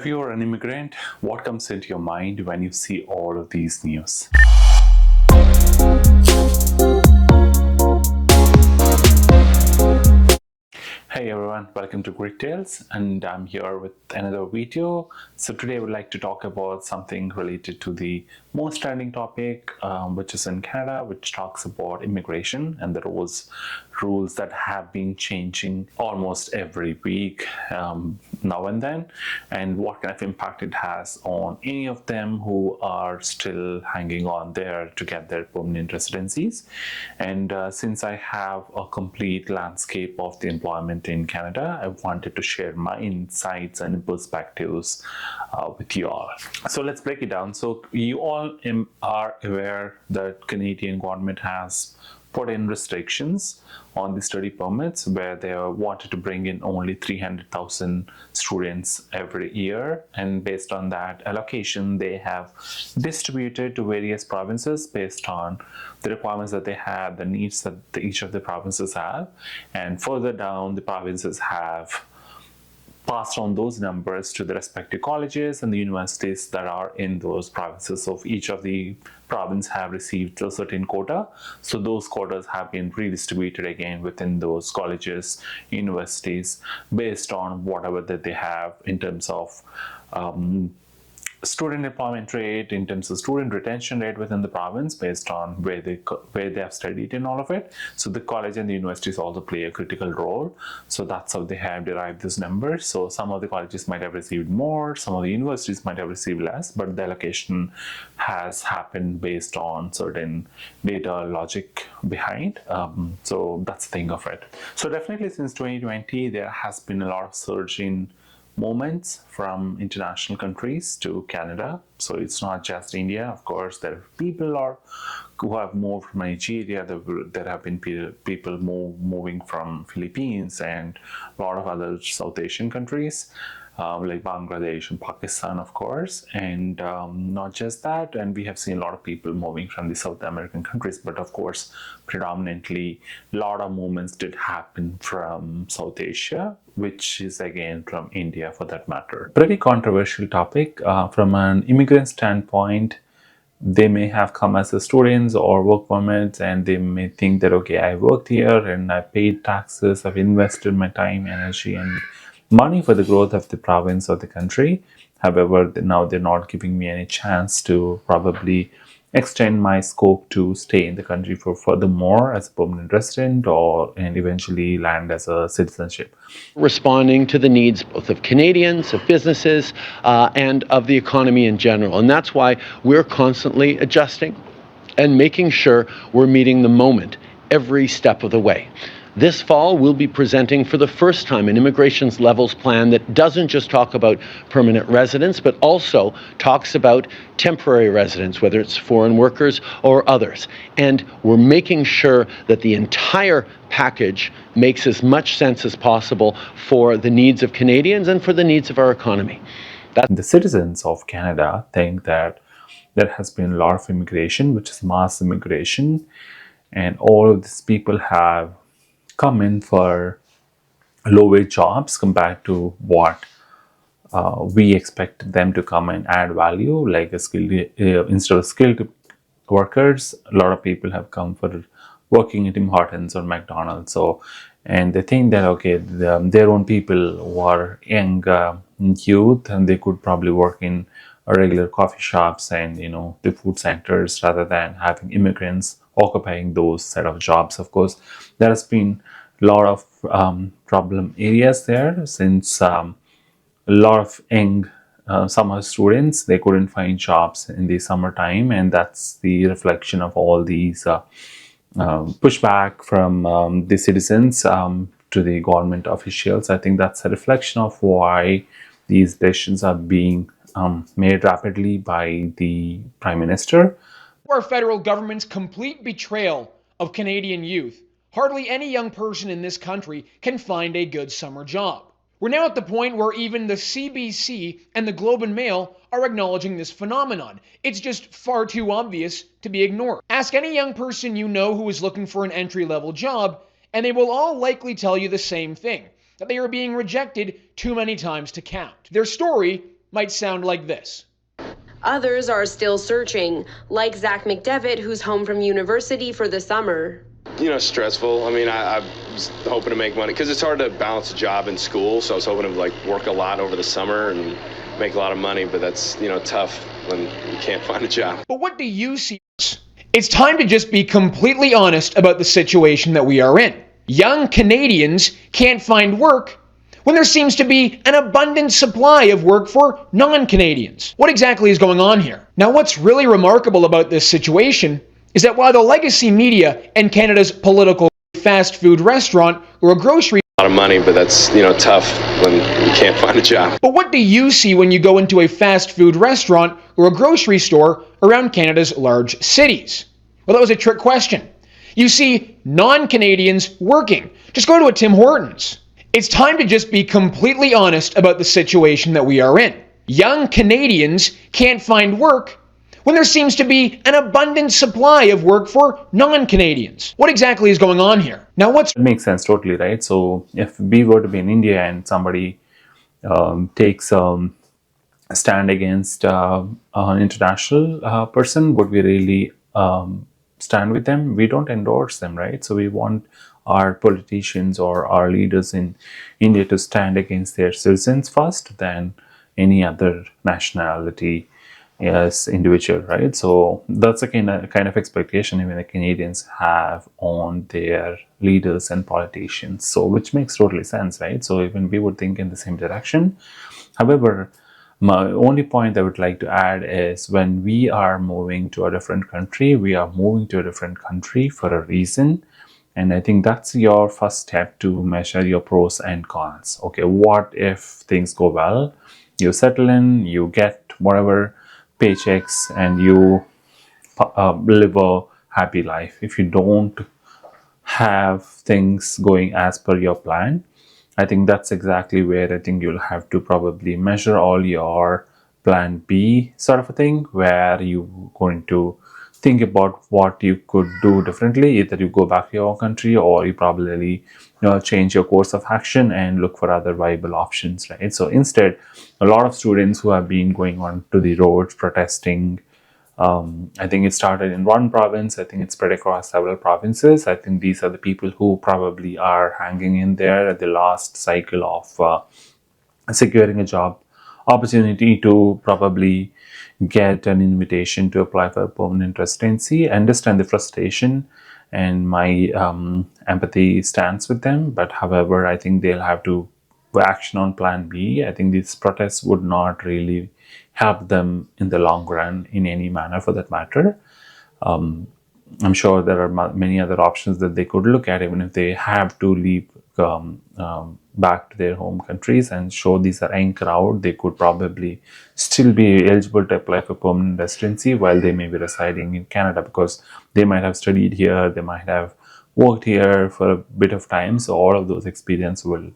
If you're an immigrant, what comes into your mind when you see all of these news? Hey everyone, welcome to Greek Tales, and I'm here with another video. So today I would like to talk about something related to the most trending topic, which is in Canada, which talks about immigration and the rules that have been changing almost every week, now and then, and what kind of impact it has on any of them who are still hanging on there to get their permanent residencies. And since I have a complete landscape of the employment in Canada, I wanted to share my insights and perspectives with you all. So let's break it down. So you all are aware that Canadian government has put in restrictions on the study permits, where they wanted to bring in only 300,000 students every year, and based on that allocation they have distributed to various provinces based on the requirements that they have, the needs that each of the provinces have, and further down the provinces have passed on those numbers to the respective colleges and the universities that are in those provinces. So each of the province have received a certain quota, so those quotas have been redistributed again within those colleges, universities, based on whatever that they have in terms of student employment rate, in terms of student retention rate within the province, based on where they have studied in all of it. So the college and the universities also play a critical role. So that's how they have derived this number. So some of the colleges might have received more, some of the universities might have received less, but the allocation has happened based on certain data logic behind. So that's the thing of it. So definitely since 2020, there has been a lot of surge in movements from international countries to Canada. So it's not just India. Of course, there are people who have moved from Nigeria. There have been people moving from Philippines and a lot of other South Asian countries, like Bangladesh and Pakistan, of course. And not just that, and we have seen a lot of people moving from the South American countries, but of course, predominantly, a lot of movements did happen from South Asia, which is again from India for that matter. Pretty controversial topic. From an immigrant standpoint, they may have come as a students or work permits, and they may think that, okay, I worked here and I paid taxes, I've invested my time, energy, and money for the growth of the province or the country. However, now they're not giving me any chance to probably extend my scope to stay in the country for furthermore as a permanent resident, and eventually land as a citizenship. Responding to the needs both of Canadians, of businesses, and of the economy in general. And that's why we're constantly adjusting and making sure we're meeting the moment every step of the way. This fall, we'll be presenting for the first time an immigration's levels plan that doesn't just talk about permanent residents, but also talks about temporary residents, whether it's foreign workers or others. And we're making sure that the entire package makes as much sense as possible for the needs of Canadians and for the needs of our economy. The citizens of Canada think that there has been a lot of immigration, which is mass immigration, and all of these people have come in for low-wage jobs compared to what we expect them to come and add value, like a skilled instead of skilled workers. A lot of people have come for working at Tim Hortons or McDonald's. So, and they think that, okay, their own people who are young youth, and they could probably work in regular coffee shops and the food centers, rather than having immigrants occupying those set of jobs. Of course, there has been a lot of problem areas there, since a lot of young summer students, they couldn't find jobs in the summertime, and that's the reflection of all these pushback from the citizens to the government officials. I think that's a reflection of why these decisions are being made rapidly by the Prime Minister. Our federal government's complete betrayal of Canadian youth, hardly any young person in this country can find a good summer job. We're now at the point where even the CBC and the Globe and Mail are acknowledging this phenomenon. It's just far too obvious to be ignored. Ask any young person you know who is looking for an entry-level job, and they will all likely tell you the same thing, that they are being rejected too many times to count. Their story might sound like this. Others are still searching, like Zach McDevitt, who's home from university for the summer. Stressful. I mean, I was hoping to make money because it's hard to balance a job and school. So I was hoping to work a lot over the summer and make a lot of money. But that's, tough when you can't find a job. But what do you see? It's time to just be completely honest about the situation that we are in. Young Canadians can't find work when there seems to be an abundant supply of work for non-Canadians. What exactly is going on here? Now, what's really remarkable about this situation is that while the legacy media and Canada's political fast food restaurant or a grocery A lot of money, but that's, tough when you can't find a job. But what do you see when you go into a fast food restaurant or a grocery store around Canada's large cities? Well, that was a trick question. You see non-Canadians working. Just go to a Tim Hortons. It's time to just be completely honest about the situation that we are in. Young Canadians can't find work when there seems to be an abundant supply of work for non-Canadians. What exactly is going on here? Now, It makes sense totally, right? So if we were to be in India and somebody takes a stand against an international person, would we really stand with them? We don't endorse them, right? So we want our politicians or our leaders in India to stand against their citizens first than any other nationality as individual, right? So that's a kind of expectation even the Canadians have on their leaders and politicians. So which makes totally sense, right? So even we would think in the same direction. However, my only point I would like to add is when we are moving to a different country, we are moving to a different country for a reason. And I think that's your first step to measure your pros and cons. Okay, what if things go well? You settle in, you get whatever paychecks, and you live a happy life. If you don't have things going as per your plan, I think that's exactly where I think you'll have to probably measure all your plan B sort of a thing, where you're going to think about what you could do differently. Either you go back to your country or you probably change your course of action and look for other viable options, right? So instead, a lot of students who have been going on to the roads protesting, I think it started in one province. I think it's spread across several provinces. I think these are the people who probably are hanging in there at the last cycle of securing a job opportunity to probably get an invitation to apply for a permanent residency. I understand the frustration, and my empathy stands with them. But however, I think they'll have to action on plan B. I think these protests would not really help them in the long run in any manner for that matter. I'm sure there are many other options that they could look at, even if they have to leave back to their home countries and show these are young crowd. They could probably still be eligible to apply for permanent residency while they may be residing in Canada, because they might have studied here, they might have worked here for a bit of time. So all of those experience will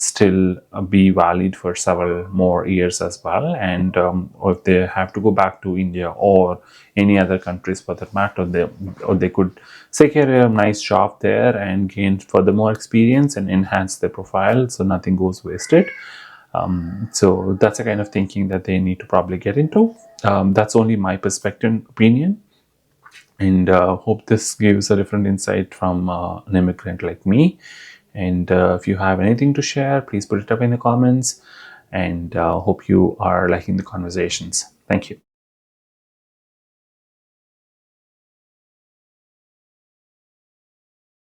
still be valid for several more years as well. And or if they have to go back to India or any other countries for that matter, they could secure a nice job there and gain further more experience and enhance their profile, so nothing goes wasted. So that's a kind of thinking that they need to probably get into. That's only my perspective, opinion, and hope this gives a different insight from an immigrant like me. And if you have anything to share, please put it up in the comments, and hope you are liking the conversations. Thank you.